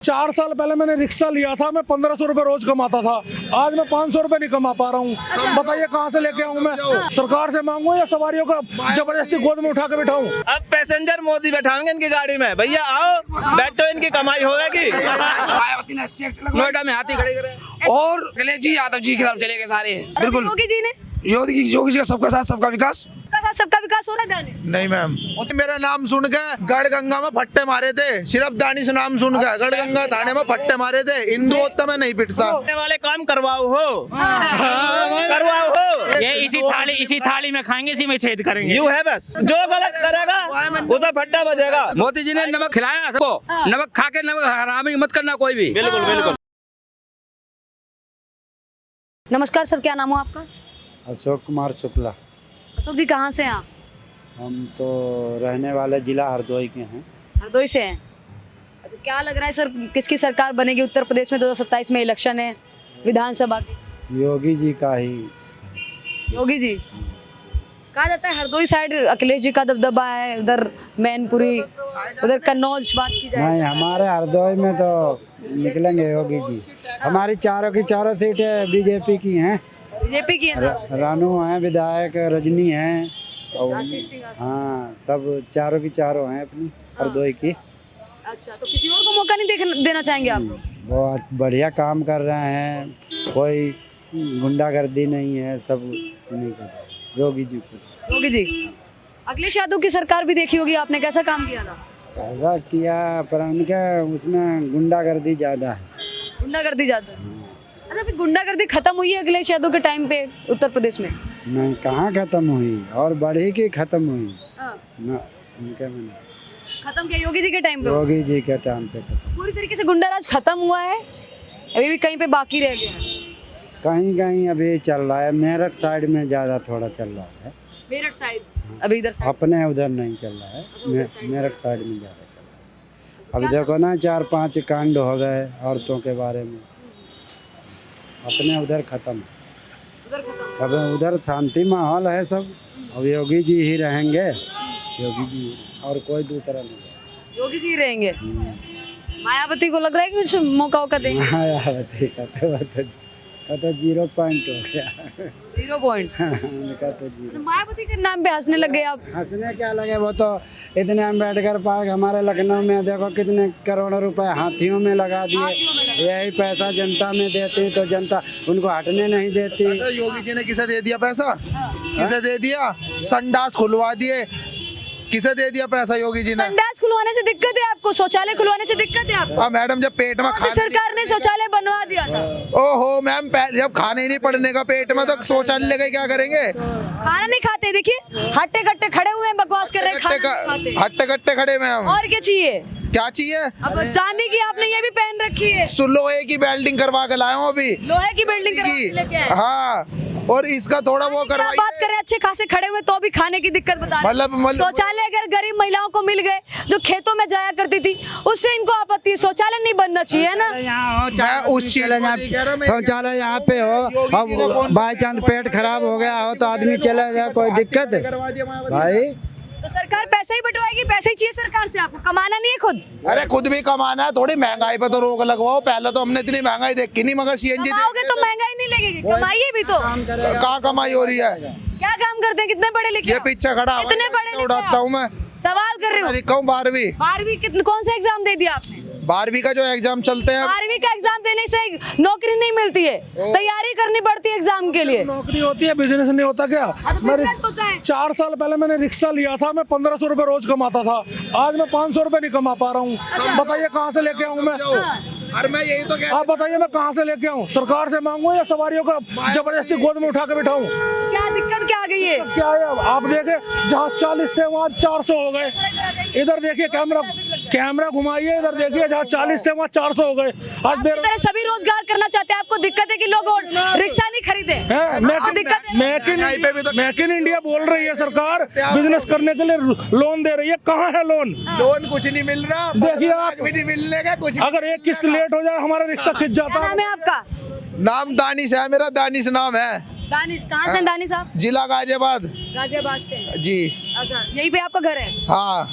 4 साल पहले मैंने रिक्शा लिया था, मैं 1500 रुपए रोज कमाता था। आज मैं 500 रुपए नहीं कमा पा रहा हूँ। बताइए कहाँ से लेके आऊँ मैं? सरकार से मांगू या सवारियों का जबरदस्ती गोद में उठा के बिठाऊं? अब पैसेंजर मोदी बैठाएंगे इनकी गाड़ी में। भैया आओ बैठो, इनकी कमाई होगी। नोएडा में हाथी खड़े करे और अखिलेश जी यादव जी की तरफ चले गए सारे। बिल्कुल योगी जी ने योगी जी का सबका साथ सबका विकास। सबका विकास हो रहा है। नहीं मैम, मेरा नाम सुन के गढ़गंगा में फट्टे मारे थे। सिर्फ दानिश नाम सुन के गढ़गंगा थाने में फट्टे मारे थे। हिंदुत्व में नहीं पिटता। वाले काम करवाओ हो, करवाओ हो। ये इसी थाली में खाएंगे, इसी में छेद करेंगे। यू है बस, जो गलत करेगा उधर फट्टा बजेगा। मोदी जी ने नमक खिलाया सबको, नमक खा के नमक हरामी मत करना कोई भी। बिल्कुल बिल्कुल। नमस्कार सर, क्या नाम हो आपका? अशोक कुमार शुक्ला। अशोक जी कहाँ से हैं आप? हम तो रहने वाले जिला हरदोई के हैं। हरदोई से हैं। अच्छा, क्या लग रहा है सर, किसकी सरकार बनेगी उत्तर प्रदेश में? 2027 में इलेक्शन है विधानसभा की। योगी जी का ही। योगी जी कहा जाता है। हरदोई साइड अखिलेश जी का दबदबा है, उधर मैनपुरी, उधर कन्नौज बात की जाए। नहीं, हमारे हरदोई में तो निकलेंगे योगी जी। हमारी चारों की चारों सीटें बीजेपी की हैं। बीजेपी की है ना? रानू हैं, विधायक रजनी हैं और आशीष सिंह। हाँ, सब चारों की चारों हैं अपनी हरदोई की। अच्छा, तो किसी और को मौका नहीं देना चाहेंगे आप लोग? बहुत बढ़िया काम कर रहे हैं, कोई गुंडागर्दी नहीं है, सब नहीं कर रहे योगी जी को। योगी जी, अखिलेश यादव की सरकार भी देखी होगी आपने, कैसा काम किया था? ऐसा किया पर उनका उसमें गुंडागर्दी ज़्यादा है। गुंडागर्दी ज्यादा है। अच्छा, अभी गुंडागर्दी खत्म हुई है अखिलेश यादव के टाइम पे उत्तर प्रदेश में? नहीं, कहाँ खत्म हुई, और बढ़ी की खत्म हुई हाँ। ना। उनके में खत्म किया योगी जी के टाइम पे? योगी जी के टाइम पे खत्म। पूरी तरीके से गुंडाराज खत्म हुआ है, अभी भी कहीं पे बाकी रह गया है? कहीं कहीं अभी चल रहा है, मेरठ साइड में ज़्यादा थोड़ा चल रहा है। मेरठ साइड अभी इधर साइड अपने उधर नहीं चल रहा है, मेरठ साइड में ज़्यादा चल रहा है। अभी देखो ना, 4-5 कांड हो गए औरतों के बारे में। अपने उधर खत्म, उधर खत्म। अब उधर शांति माहौल है सब। अब योगी जी ही रहेंगे, योगी जी, और कोई दूसरा नहीं। योगी जी रहेंगे। मायावती को लग रहा है कि कुछ मौका वौका देंगे? मायावती का तो 0 पॉइंट हो गया। 0 पॉइंट। उनका तो 0। मायावती के नाम पे हंसने लग गए आप? हंसने क्या लगे, वो तो इतने अम्बेडकर पार्क हमारे लखनऊ में देखो कितने करोड़ों रुपए हाथियों में लगा दिए। यही पैसा जनता में देती तो जनता उनको हटने नहीं देती। योगी जी ने किसे दे दिया पैसा? किसे दे दिया? संडास खुलवा दिए। किसे दे दिया पैसा योगी जी ने? संडास खुलवाने से दिक्कत है आपको? शौचालय खुलवाने से दिक्कत है आपको? मैडम, जब पेट में खाने, सरकार ने शौचालय बनवा दिया था। ओहो मैम, जब खाने ही नहीं पड़ने का पेट में तो शौचालय का क्या करेंगे? खाना नहीं खाते, देखिए हट्टे कट्टे खड़े हुए हैं, बकवास कर रहे हैं, खाना नहीं खाते। हट्टे कट्टे खड़े में हम। और क्या चाहिए? क्या चाहिए? अब चांदी की आपने ये भी पहन रखी है। लोहे की वेल्डिंग करवा के लाया हूँ अभी। लोहे की बिल्डिंग करवा के लेके आए। हाँ, और इसका थोड़ा वो करवाइए। बात कर रहे हैं, अच्छे खासे खड़े हुए तो भी खाने की दिक्कत बता रहे हैं। मतलब शौचालय अगर गरीब महिलाओं को मिल गए जो खेतों में जाया करती थी, उससे इनको आपत्ति है। शौचालय नहीं बनना चाहिए ना? मैं उस शौचालय यहाँ पे हो, अब बाई चांस पेट खराब हो गया हो तो आदमी चला जाए, कोई दिक्कत है भाई? तो सरकार पैसे ही बंटवाएगी, पैसे ही चाहिए सरकार से, आपको कमाना नहीं है खुद? अरे खुद भी कमाना है, थोड़ी महंगाई पे तो रोक लगवाओ। पहले तो हमने इतनी महंगाई देखी नहीं, मगर सीएनजी कमाओगे तो महंगाई नहीं लगेगी, कमाइए भी तो। कहाँ कमाई हो रही है? क्या काम करते हैं, कितने पढ़े लिखे? ये पीछे खड़ा कितने पढ़े लिखे? उड़ाता हूँ मैं। सवाल कर रही हूँ। लिखा हूँ 12वीं। 12वीं कौन सा एग्जाम दे दिया आपने? 12वीं का जो एग्जाम चलते हैं। 12वीं का एग्जाम देने से नौकरी नहीं मिलती है, तैयारी करनी पड़ती है एग्जाम के लिए। नौकरी होती है, बिजनेस नहीं होता क्या? बिजनेस होता है। 4 साल पहले मैंने रिक्शा लिया था, मैं 1500 रुपए रोज कमाता था। आज मैं 500 रुपए नहीं कमा पा रहा हूँ। बताइए कहाँ से लेके आऊँ मैं? अरे मैं यही तो आप बताइए मैं कहाँ से लेके आऊँ? सरकार से मांगू या सवारियों का जबरदस्ती गोद में उठा के बिठाऊं? क्या दिक्कत क्या आ गई है? क्या है? आप देखे, जहाँ 40 थे वहाँ 400 हो गए। इधर देखिए, कैमरा घुमाइए, इधर देखिए, जहाँ 40 थे वहाँ 400 हो गए। आज मेरे सभी रोजगार करना चाहते हैं, आपको दिक्कत है कि लोग रिक्शा नहीं खरीदे? मेक इन इंडिया बोल रही है सरकार, बिजनेस करने के लिए लोन दे रही है। कहाँ है लोन? लोन कुछ नहीं मिल रहा। देखिए आप, भी नहीं मिलने का कुछ। अगर एक किस्त लेट हो जाए हमारा रिक्शा खिंच जाता क्या नाम है आपका? नाम दानिश है मेरा, दानिश नाम है। दानिश, कहाँ से दानिश आप? जिला गाजियाबाद। गाजियाबाद से जी। अच्छा, यहीं पे आपका घर है? हाँ।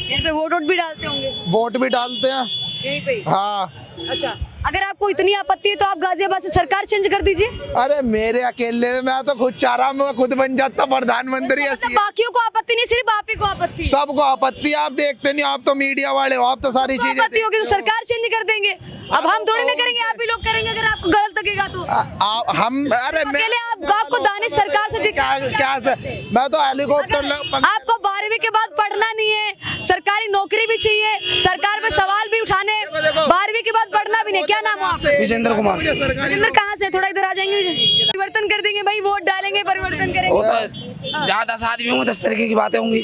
यहाँ पे वोट भी डालते होंगे? वोट भी डालते हैं। यहीं पे ही? हाँ अच्छा, अगर आपको इतनी आपत्ति है तो आप गाजियाबाद से सरकार चेंज कर दीजिए। अरे मेरे अकेले मैं तो खुद चाह रहा हूँ, मैं खुद बन जाता प्रधानमंत्री। मतलब बाकियों को आपत्ति नहीं, सिर्फ आप ही को आपत्ति है। सबको आपत्ति, आप देखते नहीं, आप तो मीडिया वाले हो, आप तो सारी आपको चीजें आपत्ति होगी तो सरकार चेंज कर देंगे। अब हम थोड़ी ना करेंगे, आप ही लोग करेंगे अगर आपको गलत लगेगा तो। हम अरे मैं अकेले आपको दानिश सरकार से क्या मैं तो हेलीकॉप्टर आपको 12वीं के बाद पढ़ना नहीं है, सरकारी नौकरी भी चाहिए, सरकार में सवाल भी उठाने, 12वीं के बाद पढ़ना भी नहीं। क्या नाम है आपका? विजेंद्र कुमार। विजेंद्र कहाँ से? थोड़ा इधर आ जाएंगे। परिवर्तन कर देंगे भाई, वोट डालेंगे, परिवर्तन वो करेंगे। तो जहाँ 10 आदमी होंगे 10 तरीके की बातें होंगी,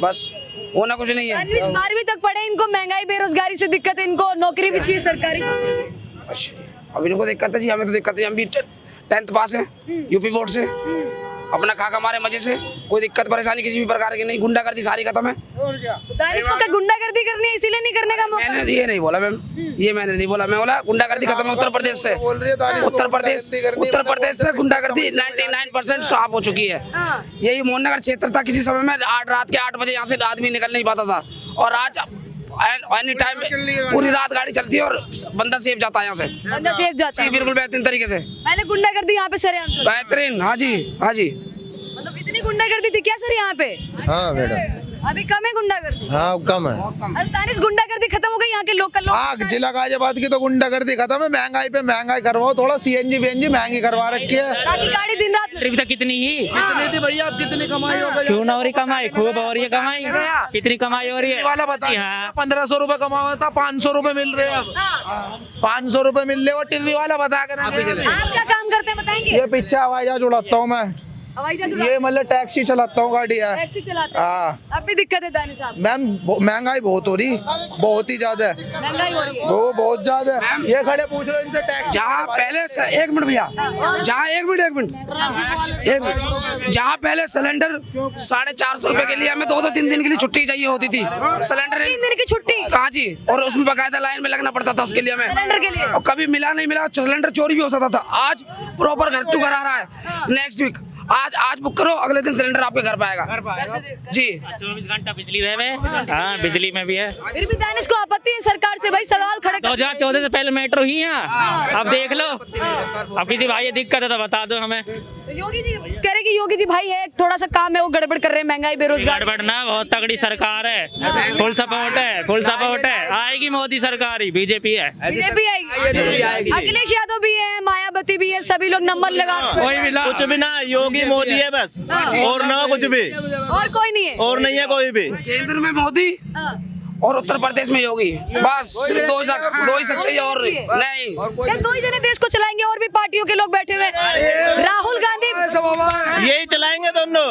बस होना कुछ नहीं है। 12वीं तक पढ़े, इनको महंगाई बेरोजगारी से दिक्कत है, इनको नौकरी भी चाहिए सरकारी। अच्छा, अब इनको दिक्कत है जी, हमें तो दिक्कत है, हम भी 10th पास है यूपी बोर्ड से, अपना खा हमारे मजे से, कोई दिक्कत परेशानी किसी भी प्रकार की नहीं, गुंडागर्दी सारी खत्म है। दानिश को क्या गुंडागर्दी करनी है, इसीलिए नहीं करने का मौका? मैंने ये नहीं बोला मैम, ये मैंने नहीं बोला, मैं बोला गुंडागर्दी खत्म है उत्तर प्रदेश से। उत्तर प्रदेश से गुंडागर्दी 99% साफ हो चुकी है। यही मोहननगर क्षेत्र था, किसी समय में रात के 8 बजे यहाँ से आदमी निकल नहीं पाता था, और आज एनी टाइम पूरी रात गाड़ी चलती है और बंदा सेफ जाता है यहाँ से। बंदा सेफ जाता है बिल्कुल बेहतरीन तरीके से, पहले गुंडागर्दी यहाँ पे सरेआम चलती। बेहतरीन। हाँ जी, हाँ जी। मतलब इतनी गुंडागर्दी थी क्या सर यहाँ पे? हाँ मैडम, अभी कम है गुंडागर्दी? हाँ कम है। अरे दानिश, गुंडागर्दी खत्म हो गई यहाँ के लोकल लोग? हाँ, जिला गाजियाबाद की तो गुंडागर्दी खत्म है, महंगाई पे महंगाई करवाओ, थोड़ा सीएनजी बीएनजी महंगी करवा रखी है। ताकि गाड़ी दिन रात भी तो कितनी ही कितनी थी भैया, आप कितनी कमाई हो गई? क्यों ना हो रही कमाई, खूब हो रही है कमाई, कितनी कमाई हो रही है वाला बता, हाँ। 1500 रुपए कमाया था, 500 रुपए मिल रहे हैं अब। 500 रुपए मिल रहे, और टिर्री वाला बता कर आप क्या काम करते हैं बताएंगे? ये पीछे हवाई जहाज उड़ाता हूँ मैं, हवाई जहाज ये मतलब टैक्सी चलाता हूँ, गाड़ी है। टैक्सी चलाते हैं? हाँ अब भी दिक्कत है दानिश साहब? मैम, महंगाई बहुत हो रही, बहुत ही ज्यादा है, महंगाई हो रही है। वो बहुत ज्यादा है। ये खड़े पूछ रहे इनसे टैक्स। जहाँ पहले से 1 मिनट भैया, जहाँ 1 मिनट, जहाँ पहले सिलेंडर 450 रुपए के लिए हमें 2-3 दिन के लिए छुट्टी चाहिए होती थी, सिलेंडर 3 दिन की छुट्टी? कहाँ जी, और उसमें बकायदा लाइन में लगना पड़ता था उसके लिए हमें, सिलेंडर के लिए? और कभी मिला नहीं मिला, सिलेंडर चोरी भी हो सकता था। आज प्रॉपर घर टू घर आ रहा है, नेक्स्ट वीक आज बुक करो, अगले दिन सिलेंडर आपके घर पे आएगा जी। 24 घंटा बिजली रहे, हाँ बिजली में भी है। फिर भी दानिश को आपत्ति है सरकार से, भाई सवाल खड़े कर। 2014 से पहले मेट्रो ही है, अब देख लो। अब किसी भाई ये दिक्कत है तो बता दो हमें। तो योगी जी कह रहे कि योगी जी भाई है, थोड़ा सा काम है वो गड़बड़ कर रहे हैं, महंगाई बेरोजगार। गड़बड़ ना, बहुत तगड़ी सरकार है, फुल सपोर्ट है, फुल सपोर्ट है, आएगी मोदी सरकार ही, बीजेपी है, बीजेपी आएगी, अखिलेश यादव भी है, मायावती भी है, सभी लोग नंबर लगा। कोई भी कुछ भी ना, योगी मोदी है बस, और ना कुछ भी, और कोई नहीं है, और नहीं है कोई भी। केंद्र में मोदी और उत्तर प्रदेश में योगी, बस दो ही शख्स चाहिए और नहीं। क्या 2 ही जने देश को चलाएंगे? और भी पार्टियों के लोग बैठे हुए हैं। राहुल गांधी यही चलाएंगे दोनों,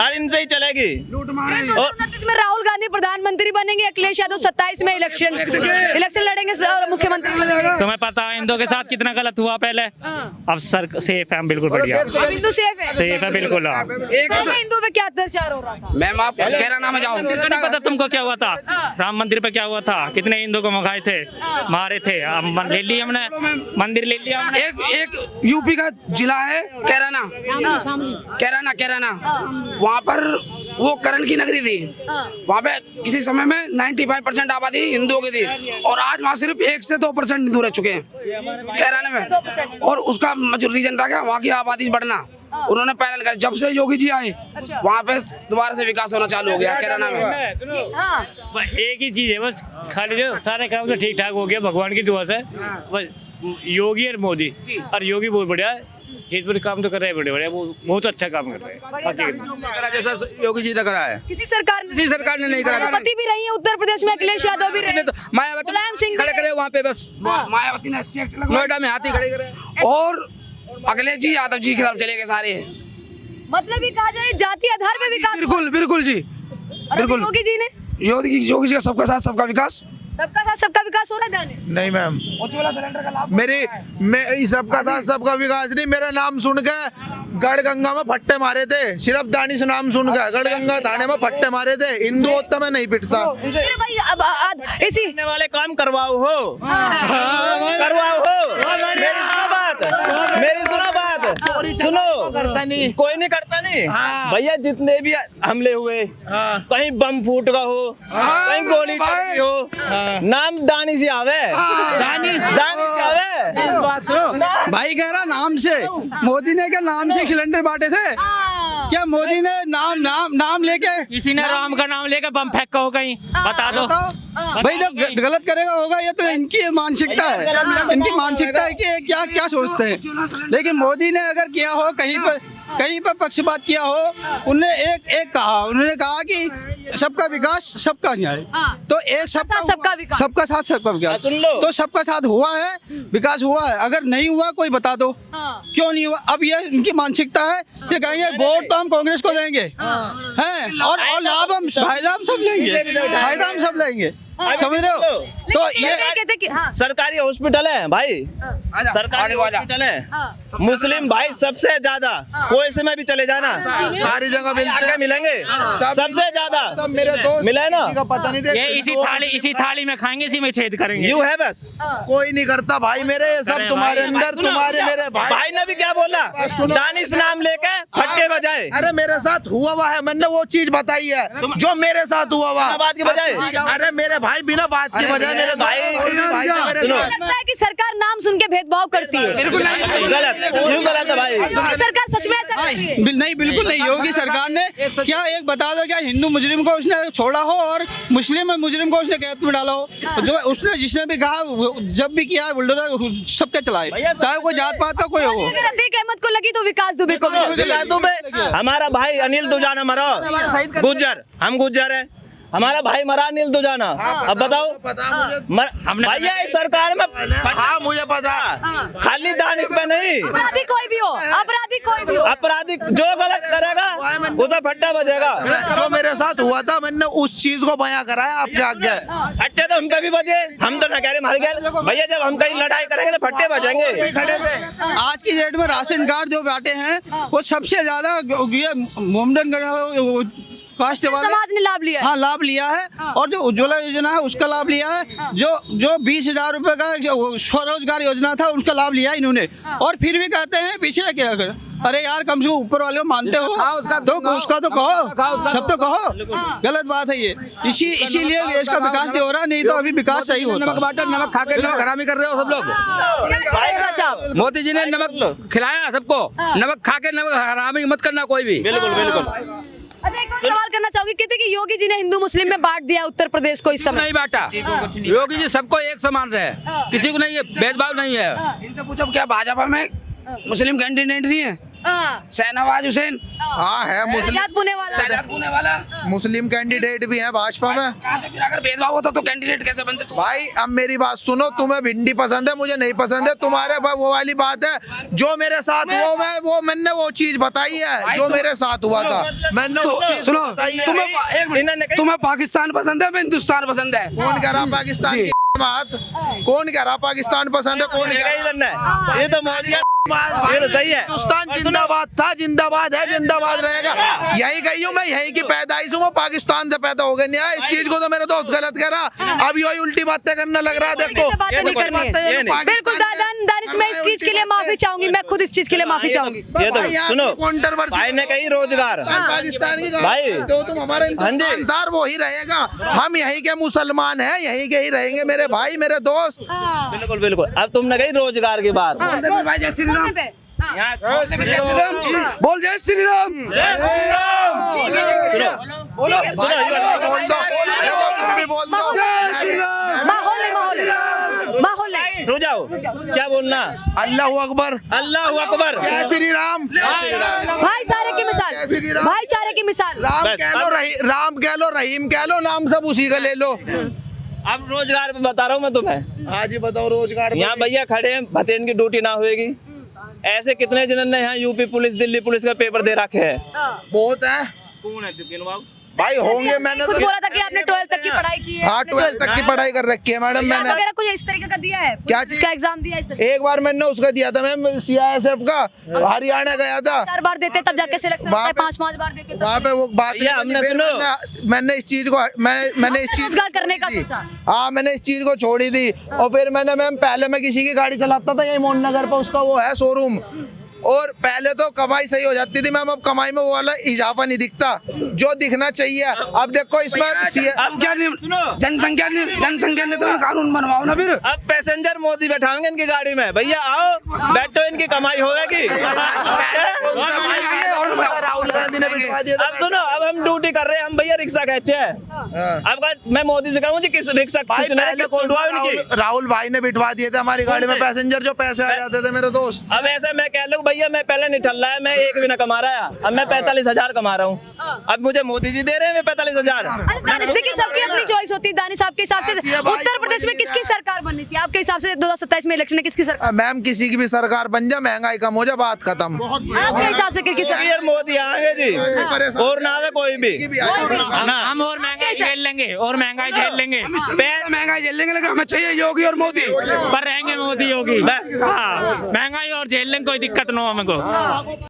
और इनसे ही चलेगी। 2029 में राहुल गांधी प्रधानमंत्री बनेंगे, अखिलेश यादव 27 में इलेक्शन लड़ेंगे और मुख्यमंत्री बनेंगे। तुम्हें पता है हिंदुओं के साथ कितना गलत हुआ पहले, अब सर सेफ है, बिल्कुल बढ़िया, हिंदू सेफ है बिल्कुल। हिंदू पे क्या अत्याचार हो रहा था? मैम आप कैराना में जाओ, नहीं पता तुमको क्या हुआ था, राम मंदिर पे क्या हुआ था, कितने हिंदू को मखाए थे, मारे थे, अब ले लिया हमने, मंदिर ले लिया हमने। एक यूपी का जिला है कैराना, वहाँ पर वो करण की नगरी थी, वहाँ पे किसी समय में 95% आबादी हिंदुओं की थी, और आज वहाँ सिर्फ 1 से 2% हिंदू रह चुके हैं कैराना में। और उसका जो रीजन था क्या, वहाँ की आबादी बढ़ना, उन्होंने पहले लगाया। जब से योगी जी आए वहाँ पे दोबारा से विकास होना चालू हो गया कैराना में। बस एक ही चीज है, बस खाली जो सारे काम तो ठीक ठाक हो गया भगवान की दुआ से, बस योगी और मोदी, और योगी बहुत बढ़िया चीज पर काम तो कर रहे हैं, बड़े वो बहुत अच्छा काम कर रहे हैं, जैसा योगी जी ने करा है, किसी सरकार ने नहीं करा। मायावती भी रही है उत्तर प्रदेश में, अखिलेश यादव भी रहे, मायावती मुलायम सिंह खड़े करे वहाँ पे, बस मायावती ने नोएडा में हाथी खड़े करे, और अखिलेश जी यादव जी की तरफ चले गए सारे। मतलब ये कहा जाए जाति आधार पे विकास। बिल्कुल जी, बिल्कुल। योगी जी ने, योगी जी का सबका साथ सबका विकास, सबका साथ सबका विकास हो रहा है दानिश? नहीं मैम, उज्ज्वला सिलेंडर का लाभ मैं सबका साथ सबका विकास नहीं, मेरा नाम सुन के गढ़गंगा में फट्टे मारे थे, सिर्फ दानिश नाम सुन के गढ़गंगा थाने में फट्टे मारे थे। हिंदू होता मैं नहीं पिटता। फिर भाई अब इसी करने वाले काम करवाओ हो, मेरी सुनो बात, सुनो, कोई नहीं करता नहीं, नहीं भैया, जितने भी हमले हुए, कहीं बम फूट का हो, कहीं गोली चली हो, नाम दानिश ही आवे, दानिश आवे। बात सुनो, भाई कह रहा नाम से, मोदी ने क्या नाम से सिलेंडर बांटे थे क्या? मोदी ने नाम लेके, किसी ने राम का नाम लेकर बम फेंका हो कहीं, बता दो। भाई जो गलत करेगा होगा, ये तो इनकी मानसिकता है, इनकी मानसिकता है कि क्या क्या सोचते हैं। लेकिन मोदी ने अगर किया हो कहीं पर पक्षपात किया हो, उन्होंने कहा कि सबका विकास सबका न्याय, तो एक सबका विकास, सबका साथ सबका विकास, सुन लो। तो सबका साथ हुआ है, विकास हुआ है। अगर नहीं हुआ कोई बता दो क्यों नहीं हुआ। अब ये इनकी मानसिकता है कि कहेंगे वोट तो हम कांग्रेस को देंगे हैं, और लाभ हम फायदा हम सब लेंगे, फायदा हम सब लेंगे, समझ रहे हो? तो ये कहते कि हाँ, सरकारी हॉस्पिटल है भाई, सरकारी हॉस्पिटल है, मुस्लिम भाई सबसे ज्यादा, कोई से में भी चले जाना, सारी जगह मिलते हैं, मिलेंगे सबसे ज्यादा, सब मेरे दोस्त, मिले ना, किसी का पता नहीं ये इसी थाली में खाएंगे, इसी में छेद करेंगे। यू है बस, कोई नहीं करता भाई मेरे, ये सब तुम्हारे अंदर, तुम्हारे मेरे भाई ने भी क्या बोला, दानिश नाम लेके फट्टे बजाए। अरे मेरे साथ हुआ है, मैंने वो चीज बताई है जो मेरे साथ हुआ बात की बजाय, अरे मेरे भाई बिना बात के बजाय मेरे भाई लगता है कि सरकार नाम सुन के भेदभाव करती है। बिल्कुल नहीं, गलत, क्यों गलत है भाई? योगी सरकार सच में ऐसा कर रही है? नहीं, बिल्कुल नहीं। योगी सरकार ने क्या, एक बता दो, क्या हिंदू मुजरिम को उसने छोड़ा हो और मुस्लिम मुजरिम को उसने कैद में डाला हो? जो उसने जिसने भी कहा, जब भी किया बुलडोजर सबके चलाए, चाहे कोई जात पात का कोई हो। अगर अतीक अहमद को लगी तो विकास दुबे को भी लगी। हमारा भाई अनिल दुजाना मरा, गुज्जर, हम गुज्जर है, हमारा भाई मरा अनिल दुजाना। अब बताओ, भैया इस सरकार में, हाँ मुझे पता, खाली दानिश पे नहीं, अपराधी कोई भी हो, अपराधी कोई भी हो, अपराधी जो गलत करेगा वो तो फट्टा बजेगा। जो मेरे साथ हुआ था, मैंने उस चीज को बयां कराया आपके आगे। फट्टे तो हम पे भी बजे, हम तो न कह रहे मार गए भैया, जब हम कहीं लड़ाई करेंगे तो फट्टे बजेंगे। आज की डेट में राशन कार्ड जो बांटे हैं वो सबसे ज्यादा ये मोमडन कास्ट वाले समाज ने लाभ लिया है। हाँ, लाभ लिया है। और जो उज्ज्वला योजना है उसका लाभ लिया है। जो 20,000 रुपए का स्वरोजगार योजना था उसका लाभ लिया इन्होंने। और फिर भी कहते हैं पीछे क्या कर, अरे यार कम से कम ऊपर वाले को मानते हो तो उसका तो कहो, सब तो कहो। गलत बात है ये, इसीलिए देश का विकास नहीं हो रहा, नहीं तो अभी विकास सही होता। नमक बांटा, नमक खा के नमक हरामी कर रहे हो सब लोग। मोदी जी ने नमक खिलाया सबको, नमक खा के नमक हरामी मत करना कोई भी। बिल्कुल बिल्कुल। अच्छा, एक और सवाल करना चाहूंगी, कहते कि योगी जी ने हिंदू मुस्लिम में बांट दिया उत्तर प्रदेश को इस समय। नहीं बांटा, योगी जी सबको एक समान रहे, किसी को नहीं है भेदभाव नहीं है। इनसे पूछो क्या भाजपा में मुस्लिम कैंडिडेट नहीं है? शहनवाज हुसैन, हाँ है मुस्लिम, शहजाद पुणे वाला मुस्लिम कैंडिडेट भी है भाजपा में। कहाँ से फिर अगर भेदभाव होता तो कैंडिडेट कैसे बनते तुम? भाई अब मेरी बात सुनो, तुम्हें भिंडी पसंद है, मुझे नहीं पसंद है, तुम्हारे वो वाली बात है। जो मेरे साथ हुआ मैंने वो चीज बताई है जो मेरे साथ हुआ था, मैंने सुनो, तुम्हें पाकिस्तान पसंद है, हिंदुस्तान पसंद है? कौन कह रहा पाकिस्तान की बात? कौन कह रहा पाकिस्तान पसंद है? कौन कह रहा? ये तो मोदी ये तो सही है। हिंदुस्तान जिंदाबाद था, जिंदाबाद है, जिंदाबाद रहेगा। यही कही हूँ मैं, यही की पैदाइश हूँ, वो पाकिस्तान से पैदा हो गए। नहीं, इस चीज को तो मेरे दोस्त गलत करा, अब यही उल्टी बातें करने लग रहा है। देखो बिल्कुल दानिश, मैं इस चीज के लिए माफी चाहूंगी, मैं खुद इस चीज के लिए माफी चाहूंगी। ये तो सुनो, भाई ने कही रोजगार, पाकिस्तान की भाई जो तुम हमारे हिंदुस्तान वो ही रहेगा। हम यहीं के मुसलमान हैं, यहीं के ही रहेंगे मेरे भाई, मेरे दोस्त। बिल्कुल बिल्कुल। अब तुमने कही रोजगार की बात, भाई जय श्री राम, पे बोल जय श्री राम, जय श्री राम, बोलो माहौल है। रुक जाओ, क्या बोलना? अल्लाह अकबर, अल्लाह अकबर, जय श्री राम। भाईचारे की मिसाल, भाईचारे की मिसाल। राम कह लो, रहीम कह लो, नाम सब उसी का ले लो। अब रोजगार पे बता रहा हूँ मैं तुम्हें। हाँ जी बताओ रोजगार। यहाँ भैया खड़े हैं, भतेन की ड्यूटी ना होएगी। ऐसे कितने जनन ने यहाँ यूपी पुलिस, दिल्ली पुलिस का पेपर दे रखे है? बहुत है। कौन है भाई होंगे, मैंने खुद बोला था कि आपने 12th तक की पढ़ाई की है। हाँ 12th तक की पढ़ाई कर रखी है मैडम मैंने। वगैरह कुछ इस तरीके का दिया है? क्या चीज का एग्जाम दिया इस तरीके? एक बार मैंने उसका दिया था मैम, CISF का, हरियाणा गया था। 4 बार देते तब जाके सिलेक्शन होता है, 5-5 बार देते वहाँ पे वो बात हमने सुनो, मैंने इस चीज को मैंने इस चीज रोजगार करने का सोचा। हाँ मैंने इस चीज को छोड़ी थी। और फिर मैंने मैम, पहले मैं किसी की गाड़ी चलाता था यही मोहन नगर पर, उसका वो है शोरूम, और पहले तो कमाई सही हो जाती थी मैम, अब कमाई में वो वाला इजाफा नहीं दिखता जो दिखना चाहिए। अब देखो इसमें जनसंख्या ने तो कानून बनवाओ ना फिर। अब पैसेंजर मोदी बैठाएंगे इनकी गाड़ी में, भैया आओ बैठो, इनकी कमाई होगी। राहुल गांधी ने बिठवा दिया था। अब सुनो, अब हम ड्यूटी कर रहे हैं, हम भैया रिक्शा खींचे हैं। अब मैं मोदी से कहूँ किस रिक्शा खींचना है, किस उठवाओ इनकी। राहुल भाई ने बिठवा दिए थे हमारी गाड़ी में पैसेंजर, जो पैसे आ जाते थे मेरे दोस्त। अब ऐसे मैं कह लूँ भैया मैं पहले नहीं ठल रहा है, मैं एक भी ना कमा रहा है, अब मैं 45,000 कमा रहा हूँ, अब मुझे मोदी जी दे रहे हैं 45,000। दानिश देखिए सबकी अपनी चॉइस होती है। दानिश आपके हिसाब से उत्तर प्रदेश में किसकी सरकार बननी चाहिए आपके हिसाब से? 2027 में इलेक्शन है, किसकी सरकार? मैम किसी की भी सरकार बन जाए, महंगाई कम हो जाए, बात खत्म। आपके हिसाब से किसकी सरकार? मोदी आएंगे जी, और ना आवे कोई भी ना, हम और महंगाई झेल लेंगे, और महंगाई झेल लेंगे, महंगाई झेल लेंगे, लेकिन हमें चाहिए योगी और मोदी। पर रहेंगे मोदी योगी। हाँ, महंगाई और झेल लेंगे, कोई दिक्कत ना हो हमको।